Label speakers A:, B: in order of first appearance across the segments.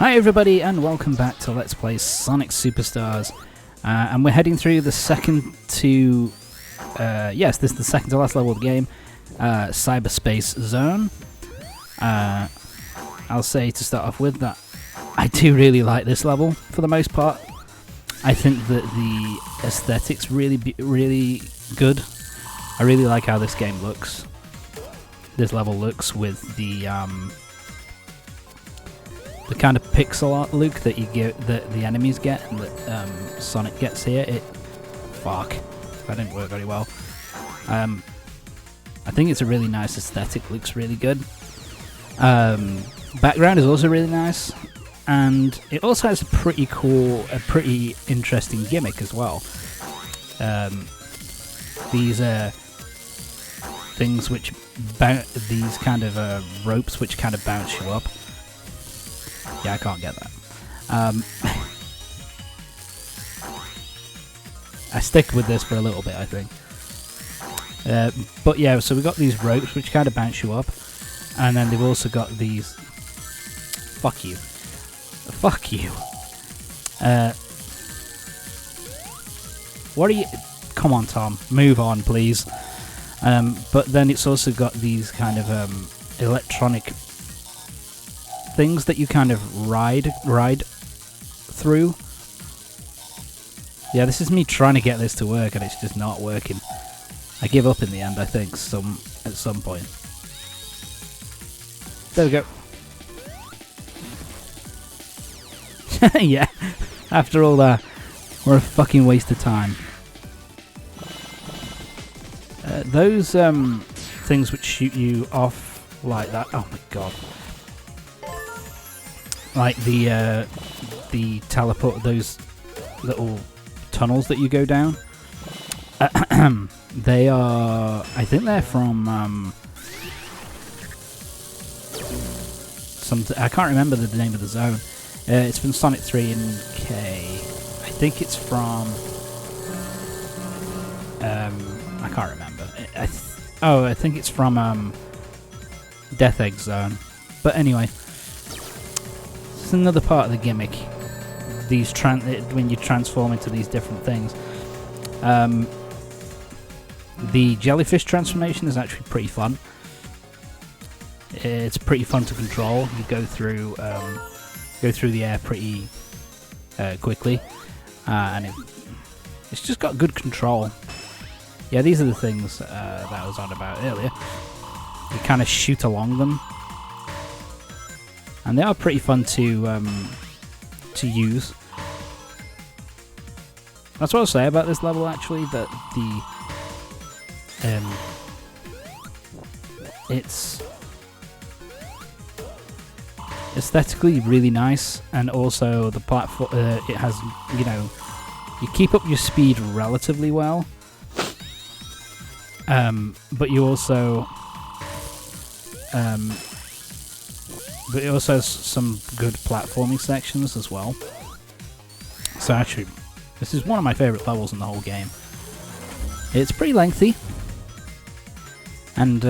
A: Hi everybody and welcome back to Let's Play Sonic Superstars, and we're heading through the second to, yes, this is the second to last level of the game, Cyberspace Zone. I'll say to start off with that I do really like this level for the most part. I think that the aesthetics really good. I really like how this game looks. This level looks with the kind of pixel art look that you get, that the enemies get, and that Sonic gets here. That didn't work very well. I think it's a really nice aesthetic. Looks really good. Background is also really nice, and it also has a pretty interesting gimmick as well. These things which these kind of ropes which kind of bounce you up. Yeah, I can't get that. I stick with this for a little bit, I think. But yeah, so we've got these ropes which kind of bounce you up, and then they've also got these... Fuck you. Fuck you. What are you... Come on, Tom. Move on, please. But then it's also got these kind of electronic things that you kind of ride through. Yeah, this is me trying to get this to work and it's just not working. I give up in the end, I think, at some point. There we go. Yeah, after all that, we're a fucking waste of time. Those things which shoot you off like that, oh my god. Like the teleport, those little tunnels that you go down. They are, I think they're from I can't remember the name of the zone. It's from Sonic 3 and K. I think it's from I can't remember. I think it's from Death Egg Zone. But anyway. It's another part of the gimmick. These when you transform into these different things. The jellyfish transformation is actually pretty fun. It's pretty fun to control. You go through the air pretty quickly, and it's just got good control. Yeah, these are the things that I was on about earlier. You kind of shoot along them. And they are pretty fun to use. That's what I'll say about this level, actually, that it's aesthetically really nice, and also the platform, it has, you know, you keep up your speed relatively well, but you also but it also has some good platforming sections as well. So actually, this is one of my favourite levels in the whole game. It's pretty lengthy, and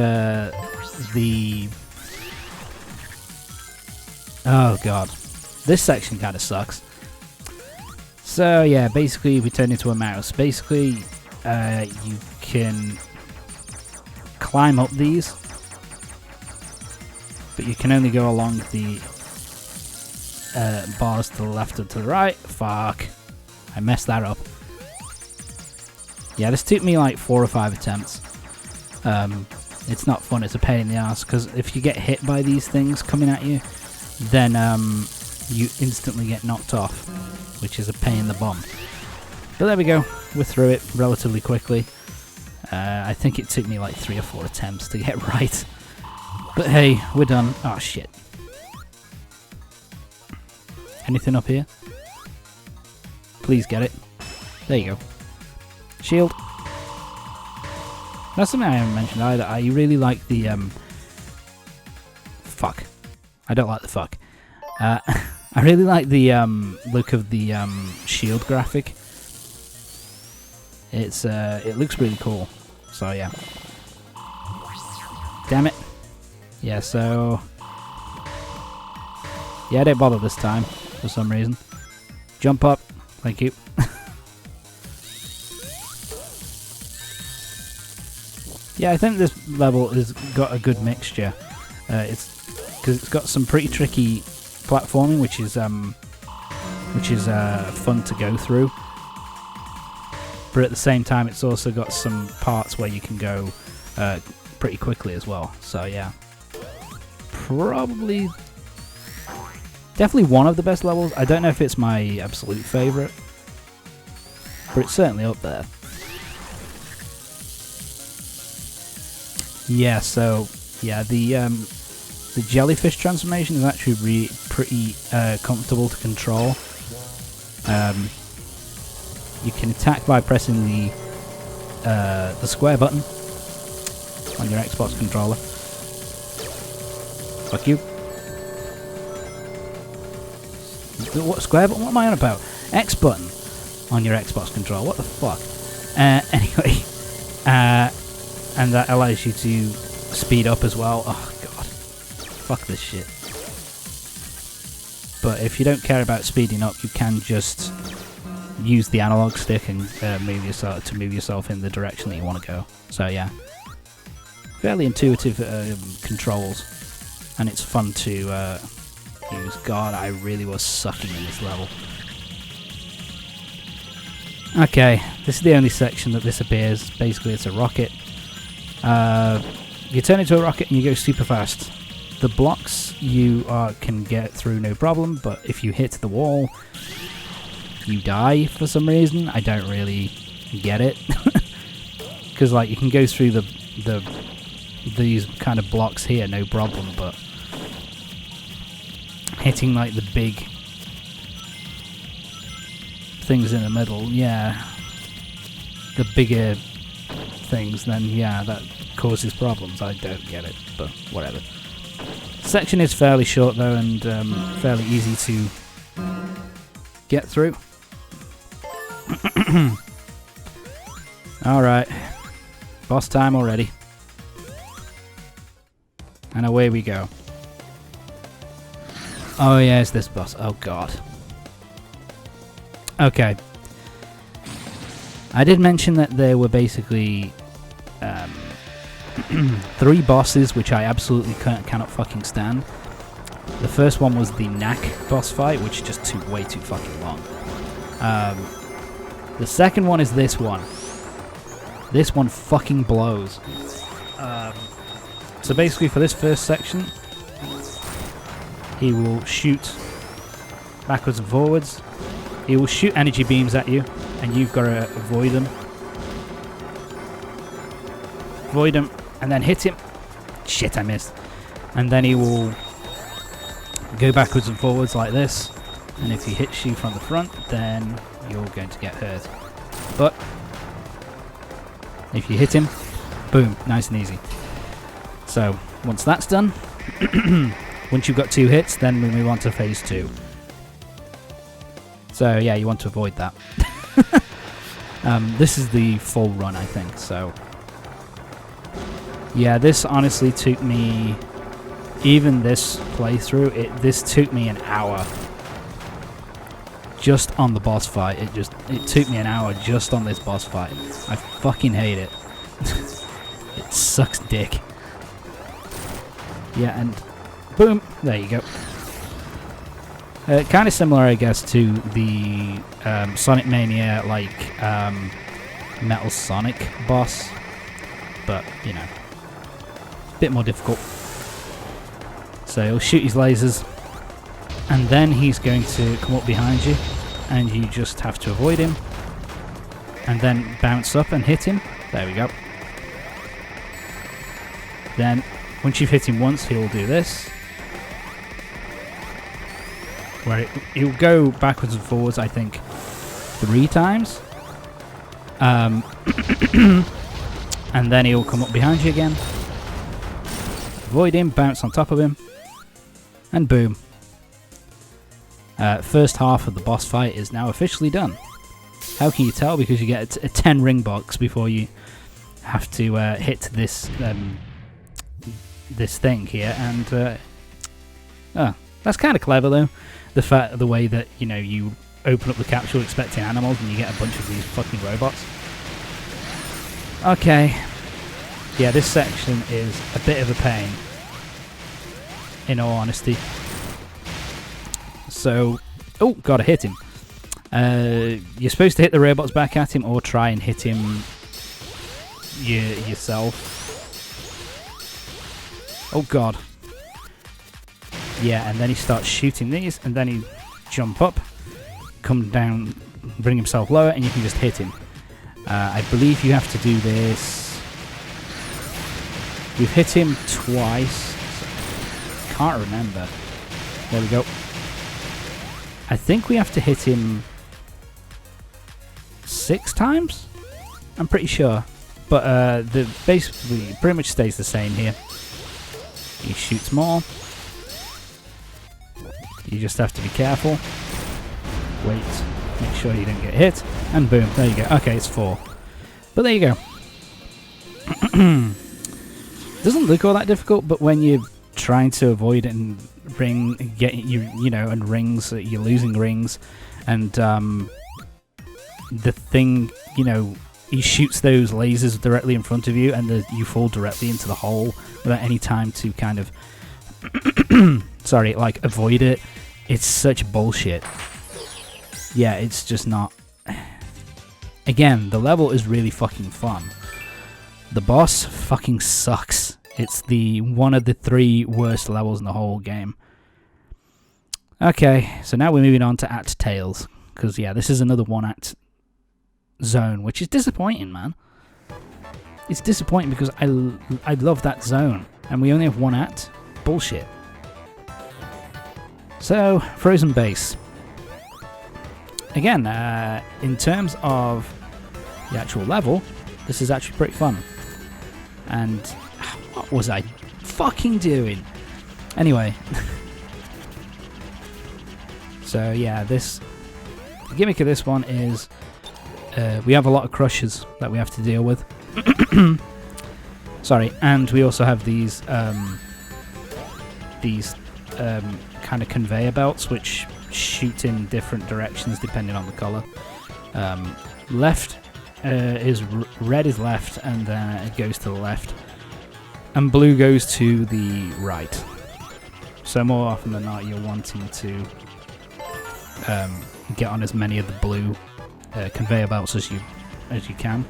A: oh god, this section kind of sucks. So yeah, basically we turn into a mouse. Basically, you can climb up these, but you can only go along the bars to the left and to the right. Fuck. I messed that up. Yeah, this took me like 4 or 5 attempts. It's not fun, it's a pain in the ass, because if you get hit by these things coming at you, then you instantly get knocked off, which is a pain in the bum. But there we go, we're through it relatively quickly. I think it took me like 3 or 4 attempts to get right. But hey, we're done. Oh shit. Anything up here? Please get it. There you go. Shield. That's something I haven't mentioned either. I really like the fuck. I don't like the fuck. I really like the look of the shield graphic. It looks really cool. So yeah. Damn it. Yeah, so Yeah, don't bother this time, for some reason. Jump up. Thank you. Yeah, I think this level has got a good mixture. Because it's got some pretty tricky platforming, which is fun to go through. But at the same time, it's also got some parts where you can go pretty quickly as well. So yeah, definitely one of the best levels. I don't know if it's my absolute favourite, but it's certainly up there. Yeah, so yeah, the jellyfish transformation is actually pretty comfortable to control. You can attack by pressing the square button on your Xbox controller. Fuck you. What square button? What am I on about? X button on your Xbox controller. What the fuck? Anyway, and that allows you to speed up as well. Oh god, fuck this shit. But if you don't care about speeding up, you can just use the analog stick and move yourself in the direction that you want to go. So yeah, fairly intuitive controls, and it's fun to use. God, I really was sucking in this level. Okay, this is the only section that this appears. Basically, it's a rocket. You turn into a rocket and you go super fast. The blocks you can get through no problem, but if you hit the wall, you die for some reason. I don't really get it. Because like you can go through these kind of blocks here, no problem, but hitting like the big things in the middle, yeah, the bigger things, then yeah, that causes problems. I don't get it, but whatever. Section is fairly short though, and fairly easy to get through. Alright, boss time already. And away we go. Oh yeah, it's this boss. Oh god. Okay. I did mention that there were basically 3 bosses which I absolutely cannot fucking stand. The first one was the Knack boss fight, which just took way too fucking long. The second one is this one. This one fucking blows. So basically for this first section, he will shoot backwards and forwards. He will shoot energy beams at you, and you've got to avoid them. Avoid him, and then hit him. Shit, I missed. And then he will go backwards and forwards like this. And if he hits you from the front, then you're going to get hurt. But if you hit him, boom, nice and easy. So once that's done, once you've got 2 hits, then we move on to phase 2. So yeah, you want to avoid that. This is the full run, I think, so yeah, this honestly took me, even this playthrough, this took me an hour just on the boss fight. It took me an hour just on this boss fight. I fucking hate it. It sucks dick. Yeah, and boom, there you go. Kind of similar, I guess, to the Sonic Mania, like Metal Sonic boss, but you know, a bit more difficult. So he'll shoot his lasers, and then he's going to come up behind you, and you just have to avoid him, and then bounce up and hit him. There we go. Then, once you've hit him once, he'll do this, where he'll go backwards and forwards, I think, 3 times. And then he'll come up behind you again. Avoid him, bounce on top of him, and boom. First half of the boss fight is now officially done. How can you tell? Because you get a 10 ring box before you have to hit this this thing here, and That's kind of clever though. The way that, you know, you open up the capsule expecting animals and you get a bunch of these fucking robots. Okay. Yeah, this section is a bit of a pain, in all honesty. So, oh, gotta hit him. You're supposed to hit the robots back at him or try and hit him yourself. Oh god. Yeah, and then he starts shooting these, and then he jump up, come down, bring himself lower, and you can just hit him. I believe you have to do this. We've hit him twice. Can't remember. There we go. I think we have to hit him 6 times? I'm pretty sure. But the basically pretty much stays the same here. He shoots more. You just have to be careful. Wait, make sure you don't get hit. And boom, there you go. Okay, it's 4. But there you go. Doesn't look all that difficult, but when you're trying to avoid it and and rings, you're losing rings, and the thing, you know, he shoots those lasers directly in front of you, and you fall directly into the hole without any time to kind of avoid it. It's such bullshit. Yeah, it's just not. Again, the level is really fucking fun. The boss fucking sucks. It's one of the 3 worst levels in the whole game. Okay, so now we're moving on to Act Tails. Because, yeah, this is another 1-act zone, which is disappointing, man. It's disappointing because I love that zone. And we only have 1 act. Bullshit. So, Frozen Base. Again, in terms of the actual level, this is actually pretty fun. And what was I fucking doing? Anyway. So yeah, the gimmick of this one is we have a lot of crushers that we have to deal with. Sorry, and we also have these kind of conveyor belts which shoot in different directions depending on the color. Left is red is left, and then it goes to the left, and blue goes to the right. So more often than not, you're wanting to get on as many of the blue conveyor belts as you can.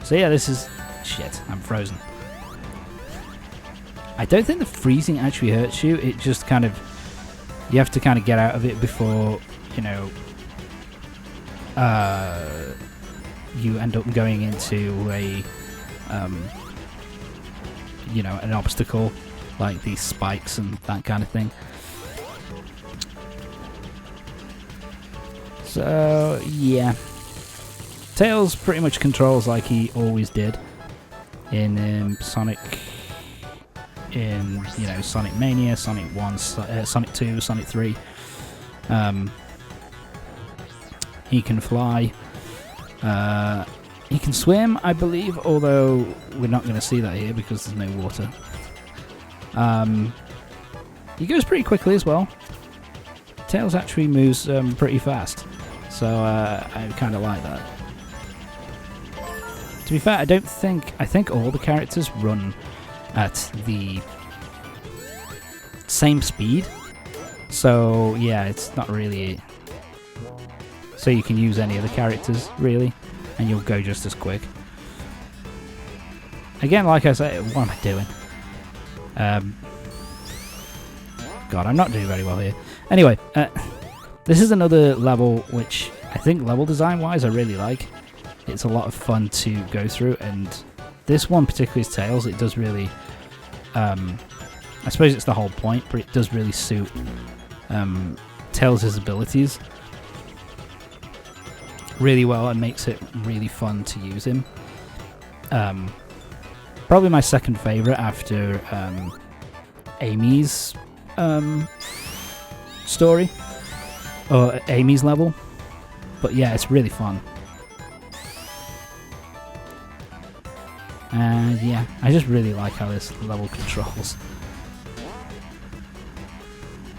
A: So yeah, this is shit. I'm frozen. I don't think the freezing actually hurts you. It just kind of, you have to kind of get out of it before, you know, you end up going into a you know, an obstacle like these spikes and that kind of thing. So yeah, Tails pretty much controls like he always did in Sonic, in, you know, Sonic Mania, Sonic 1, Sonic 2, Sonic 3. He can fly. He can swim, I believe, although we're not going to see that here because there's no water. He goes pretty quickly as well. Tails actually moves pretty fast, so I kind of like that. To be fair, I think all the characters run at the same speed, so yeah, it's not really. So you can use any of the characters really, and you'll go just as quick. Again, like I say, what am I doing? God, I'm not doing very well here. Anyway, this is another level which I think level design-wise I really like. It's a lot of fun to go through, and this one particularly is Tails. It does really, I suppose it's the whole point, but it does really suit Tails' abilities really well and makes it really fun to use him. Probably my second favourite after Amy's story, or Amy's level. But yeah, it's really fun. And yeah, I just really like how this level controls.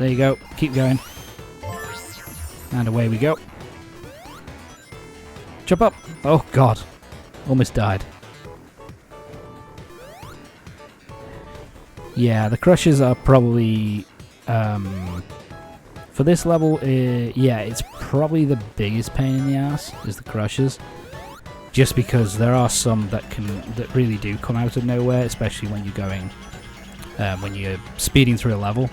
A: There you go. Keep going. And away we go. Jump up. Oh, God. Almost died. Yeah, the crushes are probably... for this level, yeah, it's probably the biggest pain in the ass, is the crushes. Just because there are some that really do come out of nowhere, especially when you're going... when you're speeding through a level.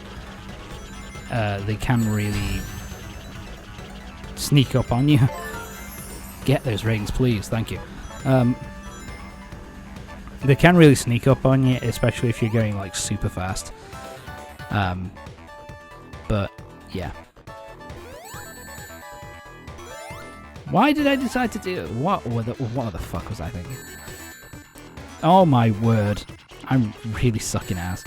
A: They can really sneak up on you. Get those rings, please. Thank you. They can really sneak up on you, especially if you're going like super fast. But yeah. Why did I decide to do it? What the fuck was I thinking? Oh my word. I'm really sucking ass.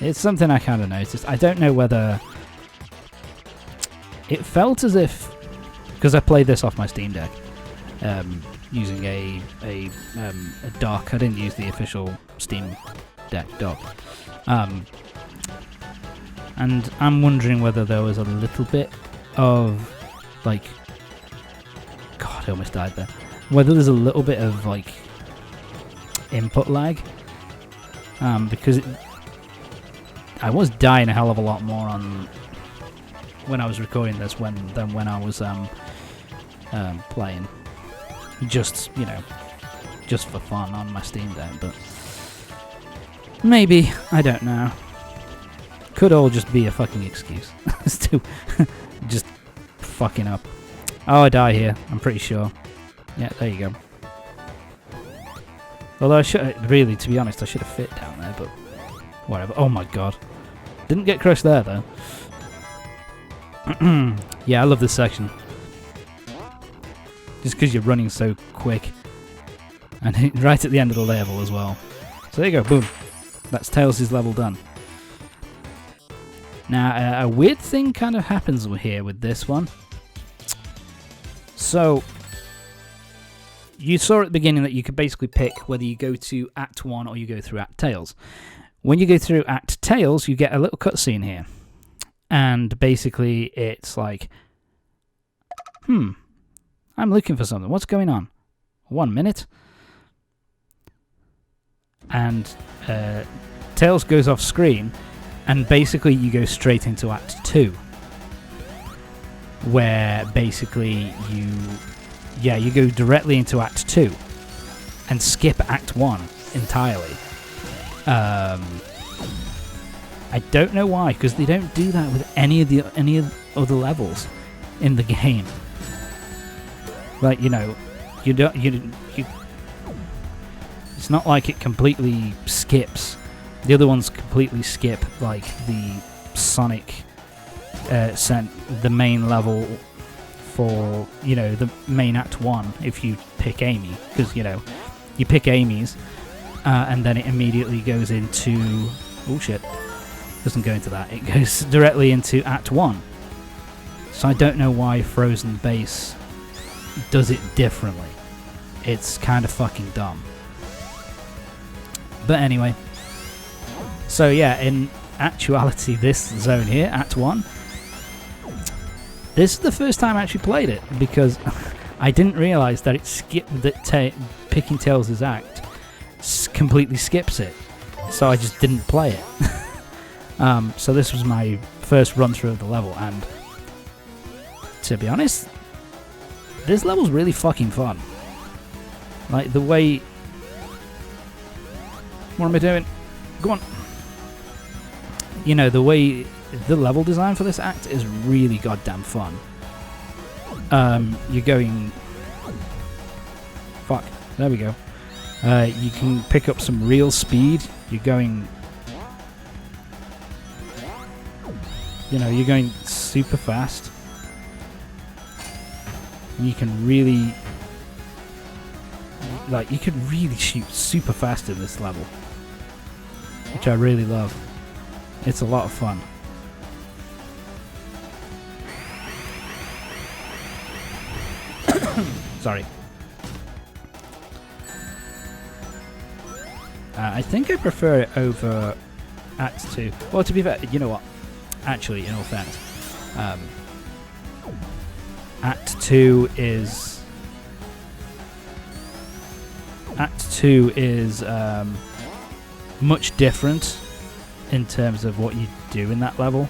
A: It's something I kind of noticed. I don't know whether... It felt as if... Because I played this off my Steam Deck. Using a dock. I didn't use the official Steam Deck dock. And I'm wondering whether there was a little bit of... Like... God, I almost died there. Whether there's a little bit of, like... input lag. Because I was dying a hell of a lot more on when I was recording this than when I was playing. Just, you know, just for fun on my Steam Deck, but maybe, I don't know. Could all just be a fucking excuse. To just fucking up. Oh, I die here, I'm pretty sure. Yeah, there you go. Although I should, really, to be honest, I should have fit down there, but whatever. Oh my god. Didn't get crushed there, though. Yeah, I love this section. Just because you're running so quick. And right at the end of the level as well. So there you go, boom. That's Tails' level done. Now, a weird thing kind of happens here with this one. So... You saw at the beginning that you could basically pick whether you go to Act 1 or you go through Act Tails. When you go through Act Tails, you get a little cutscene here. And basically, it's like, I'm looking for something. What's going on? 1 minute. And Tails goes off screen, and basically you go straight into Act 2. Where basically you go directly into Act 2 and skip Act 1 entirely. I don't know why, because they don't do that with any of the other levels in the game. Like, you know, it's not like it completely skips. The other ones completely skip, like the Sonic the main level for, you know, the main Act 1 if you pick Amy, because, you know, you pick Amy's and then it immediately goes into... Oh shit, doesn't go into that, it goes directly into Act 1. So I don't know why Frozen Base does it differently. It's kind of fucking dumb. But anyway, so yeah, in actuality this zone here, Act 1, this is the first time I actually played it, because I didn't realise that it picking Tails' act completely skips it, so I just didn't play it. So this was my first run through of the level, and to be honest, this level's really fucking fun. Like the way... What am I doing? Go on. You know, the way the level design for this act is really goddamn fun. You're going... Fuck. There we go. You can pick up some real speed. You're going... You know, you're going super fast. And you can really... Like, you can really shoot super fast in this level. Which I really love. It's a lot of fun. Sorry. I think I prefer it over Act 2. Well, to be fair, you know what? Actually, in all fairness, Act 2 is much different in terms of what you do in that level.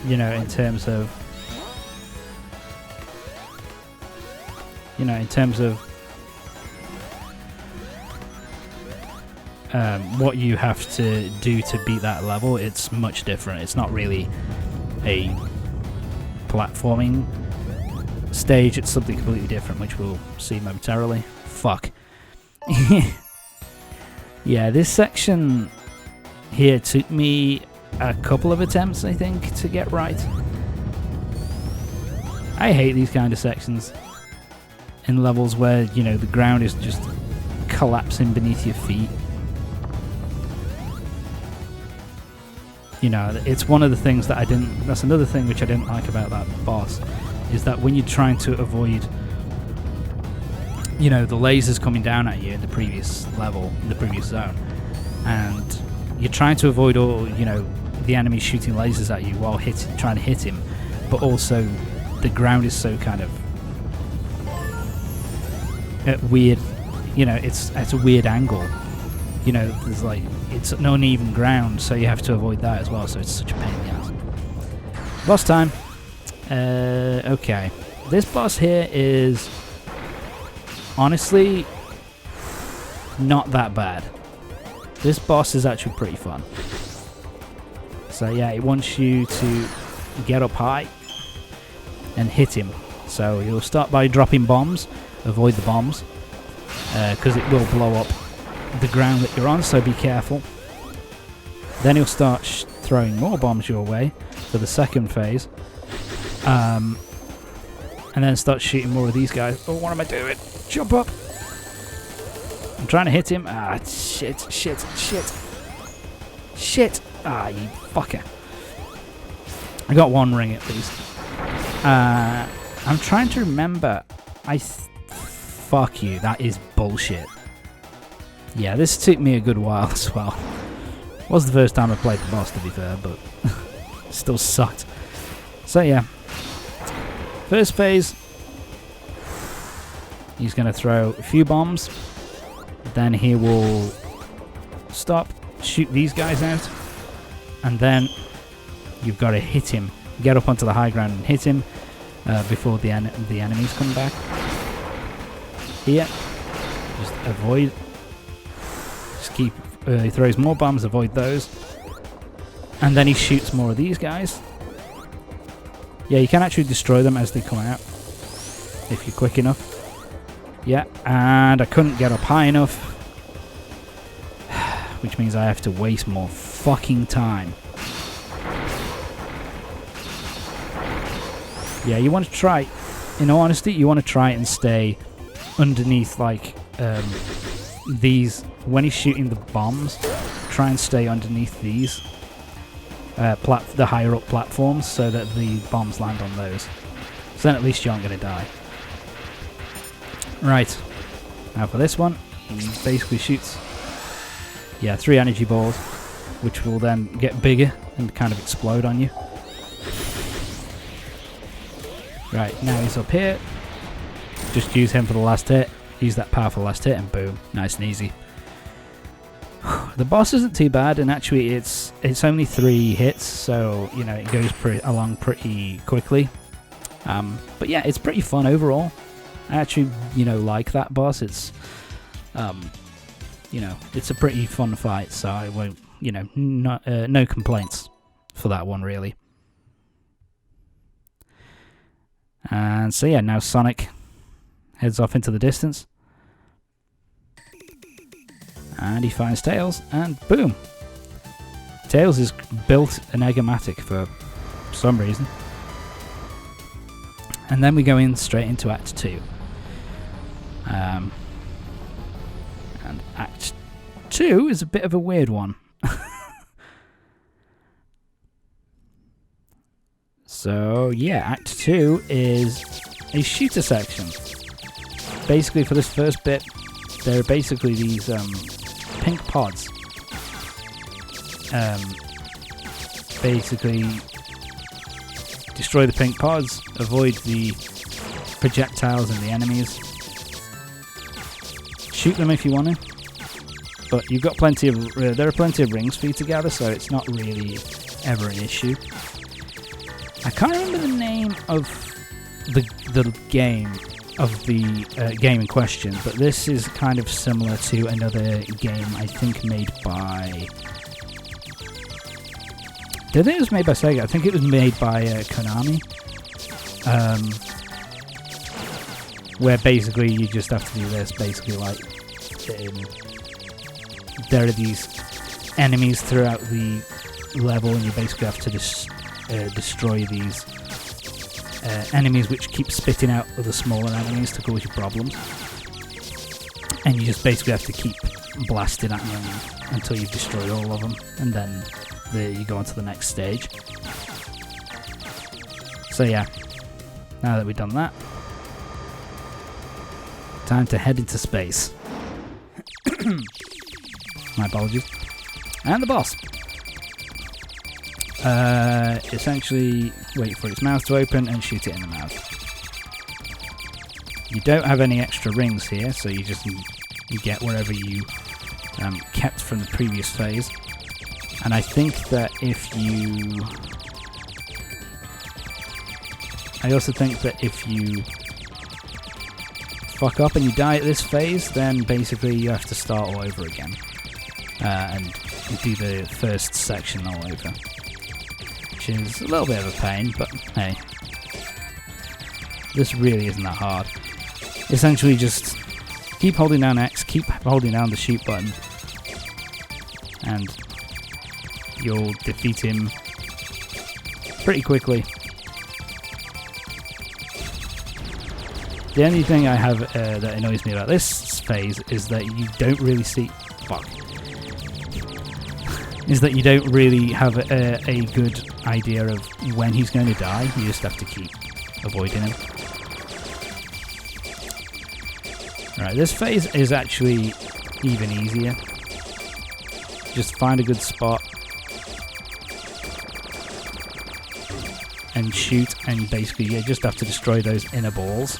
A: You know, in terms of what you have to do to beat that level, it's much different. It's not really a platforming stage, it's something completely different, which we'll see momentarily. Fuck. Yeah, this section here took me a couple of attempts, I think, to get right. I hate these kind of sections in levels where, you know, the ground is just collapsing beneath your feet. You know, it's one of the things that that's another thing which I didn't like about that boss, is that when you're trying to avoid, you know, the lasers coming down at you in the previous level, in the previous zone, and you're trying to avoid all, you know, the enemy shooting lasers at you while trying to hit him, but also the ground is so kind of weird, you know, it's at a weird angle. You know, there's like, it's an uneven ground, so you have to avoid that as well, so it's such a pain in the ass. Boss time. Okay. This boss here is honestly not that bad. This boss is actually pretty fun. So yeah, it wants you to get up high and hit him. So you'll start by dropping bombs, avoid the bombs, because it will blow up the ground that you're on, so be careful. Then he'll start throwing more bombs your way for the second phase, and then start shooting more of these guys. Oh, what am I doing? Jump up! I'm trying to hit him. Ah, shit. Ah, you fucker. I got one ring at least. I'm trying to remember. Fuck you, that is bullshit. Yeah, this took me a good while as well. It was the first time I played the boss, to be fair, but still sucked. So yeah, first phase, he's going to throw a few bombs, then he will stop, shoot these guys out, and then you've got to hit him, get up onto the high ground and hit him before the enemies come back. Here, just avoid. He throws more bombs, avoid those, and then he shoots more of these guys. Yeah, you can actually destroy them as they come out if you're quick enough. Yeah, and I couldn't get up high enough, which means I have to waste more fucking time. Yeah, you want to try, in all honesty, you want to try and stay underneath, like, these. When he's shooting the bombs, try and stay underneath these the higher up platforms, so that the bombs land on those. So then at least you aren't going to die. Right, now for this one, he basically shoots 3 energy balls, which will then get bigger and kind of explode on you. Right, now he's up here. Just use him for the last hit. Use that powerful last hit and boom, nice and easy. The boss isn't too bad, and actually it's only 3 hits, so you know it goes along pretty quickly. But yeah, it's pretty fun overall. I actually like that boss. It's it's a pretty fun fight, so I won't no complaints for that one really. And so yeah, now Sonic heads off into the distance. And he finds Tails, and boom! Tails is built enigmatic for some reason. And then we go in straight into Act 2. And Act 2 is a bit of a weird one. So yeah, Act 2 is a shooter section. Basically for this first bit, there are basically these pink pods. Basically, destroy the pink pods, avoid the projectiles and the enemies. Shoot them if you want to, but you've got plenty of. There are plenty of rings for you to gather, so it's not really ever an issue. I can't remember the name of the game game in question, but this is kind of similar to another game I think made by. I think it was made by Sega. I think it was made by Konami. Where basically you just have to do this. Basically, like there are these enemies throughout the level, and you basically have to destroy these enemies, which keep spitting out other smaller enemies to cause you problems. And you just basically have to keep blasting at them until you've destroyed all of them, and then you go on to the next stage. So yeah, now that we've done that, time to head into space. My apologies. And the boss. Essentially, wait for its mouth to open and shoot it in the mouth. You don't have any extra rings here, so you get wherever you kept from the previous phase. And I think that I also think that if you fuck up and you die at this phase, then basically you have to start all over again. And do the first section all over. Which is a little bit of a pain, but hey. This really isn't that hard. Essentially just keep holding down X, keep holding down the shoot button, and you'll defeat him pretty quickly. The only thing I have that annoys me about this phase is that you don't really see... Fuck. Is that you don't really have a good idea of when he's going to die. You just have to keep avoiding him. Right, this phase is actually even easier. Just find a good spot and shoot, and basically you just have to destroy those inner balls.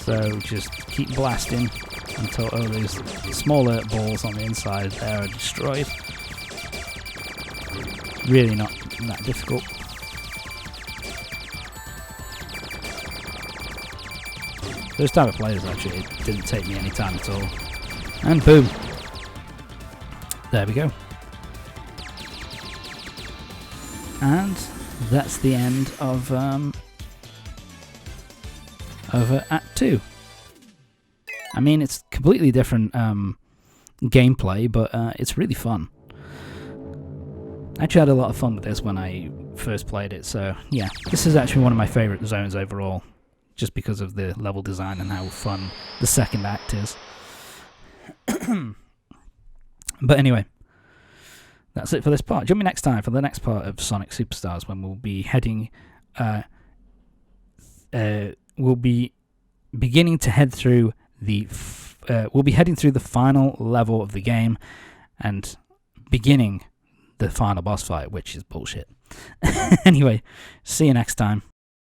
A: So just keep blasting until all those smaller balls on the inside there are destroyed. Really not that difficult. First time I played this, actually, it didn't take me any time at all. And boom! There we go. And that's the end of Act 2. I mean, it's completely different gameplay, but it's really fun. I actually had a lot of fun with this when I first played it, so yeah, this is actually one of my favourite zones overall, just because of the level design and how fun the second act is. But anyway, that's it for this part. Join me next time for the next part of Sonic Superstars, when we'll be heading... we'll be beginning to head through we'll be heading through the final level of the game and beginning the final boss fight, which is bullshit. Anyway, see you next time.